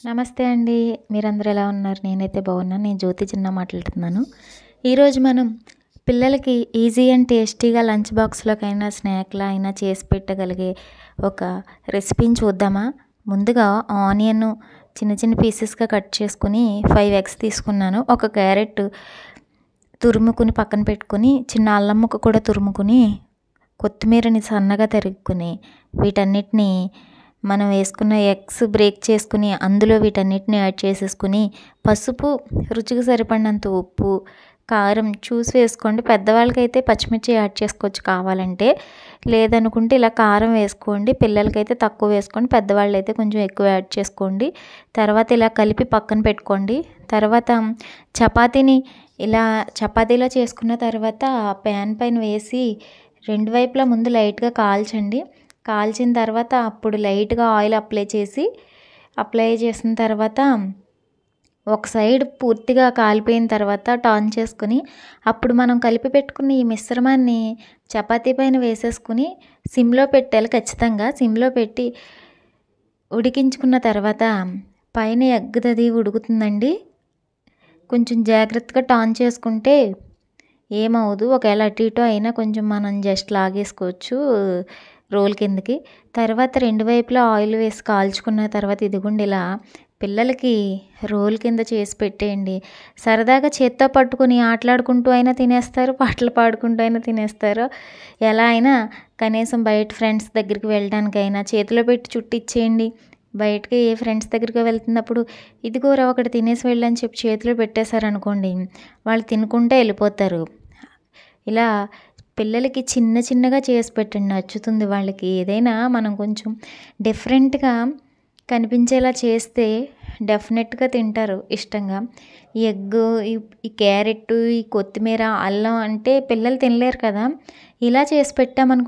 నమస్తే అండి. మీరందరూ ఎలా ఉన్నారు? నేనైతే బాగున్నాను. నేను జ్యోతి చిన్న మాట్లాడుతున్నాను. ఈరోజు మనం పిల్లలకి ఈజీ అండ్ టేస్టీగా లంచ్ బాక్స్‌లోకైనా, స్నాక్‌లా అయినా చేసి పెట్టగలిగే ఒక రెసిపీని చూద్దామా? ముందుగా ఆనియన్ చిన్న చిన్న పీసెస్‌గా కట్ చేసుకొని 5 ఎగ్స్ తీసుకున్నాను. ఒక క్యారెట్ తురుముకుని పక్కన పెట్టుకొని, చిన్న అల్లం ముక్క కూడా తురుముకుని, కొత్తిమీరని సన్నగా తరుక్కుని, వీటన్నిటిని మనం వేసుకున్న ఎగ్స్ బ్రేక్ చేసుకుని అందులో వీటన్నిటిని యాడ్ చేసేసుకుని, పసుపు, రుచికి సరిపడినంత ఉప్పు, కారం చూసి వేసుకోండి. పెద్దవాళ్ళకైతే పచ్చిమిర్చి యాడ్ చేసుకోవచ్చు కావాలంటే, లేదనుకుంటే ఇలా కారం వేసుకోండి. పిల్లలకైతే తక్కువ వేసుకోండి, పెద్దవాళ్ళైతే కొంచెం ఎక్కువ యాడ్ చేసుకోండి. తర్వాత ఇలా కలిపి పక్కన పెట్టుకోండి. తర్వాత చపాతీలా చేసుకున్న తర్వాత ప్యాన్ పైన వేసి రెండు వైపులా ముందు లైట్గా కాల్చండి. కాల్చిన తర్వాత అప్పుడు లైట్గా ఆయిల్ అప్లై చేసిన తర్వాత ఒక సైడ్ పూర్తిగా కాలిపోయిన తర్వాత టర్న్ చేసుకుని, అప్పుడు మనం కలిపి పెట్టుకున్న ఈ మిశ్రమాన్ని చపాతీ పైన వేసేసుకుని సిమ్లో పెట్టాలి. ఖచ్చితంగా సిమ్లో పెట్టి ఉడికించుకున్న తర్వాత పైన ఎగ్గుదది ఉడుకుతుందండి. కొంచెం జాగ్రత్తగా టర్న్ చేసుకుంటే ఏమవ్వదు. ఒకవేళ అటు ఇటు అయినా కొంచెం మనం జస్ట్ లాగేసుకోవచ్చు రోల్ కిందకి. తర్వాత రెండు వైపులా ఆయిల్ వేసి కాల్చుకున్న తర్వాత ఇదిగోండి ఇలా పిల్లలకి రోల్ కింద చేసి పెట్టేయండి. సరదాగా చేత్తో పట్టుకుని ఆటలాడుకుంటూ అయినా తినేస్తారు, పాటలు పాడుకుంటూ అయినా తినేస్తారు. ఎలా అయినా కనీసం బయట ఫ్రెండ్స్ దగ్గరికి వెళ్ళడానికైనా చేతిలో పెట్టి చుట్టిచ్చేయండి. బయటకి ఏ ఫ్రెండ్స్ దగ్గరికి వెళ్తున్నప్పుడు ఇదిగోరా ఒకటి తినేసి వెళ్ళని చెప్పి చేతిలో పెట్టేశారనుకోండి, వాళ్ళు తినుకుంటే వెళ్ళిపోతారు. ఇలా పిల్లలకి చిన్న చిన్నగా చేసి పెట్టండి, నచ్చుతుంది వాళ్ళకి. ఏదైనా మనం కొంచెం డిఫరెంట్గా కనిపించేలా చేస్తే డెఫినెట్గా తింటారు ఇష్టంగా. ఈ ఎగ్గు, ఈ క్యారెట్, ఈ కొత్తిమీర, అల్లం అంటే పిల్లలు తినలేరు కదా. ఇలా చేసి పెట్టామనుకో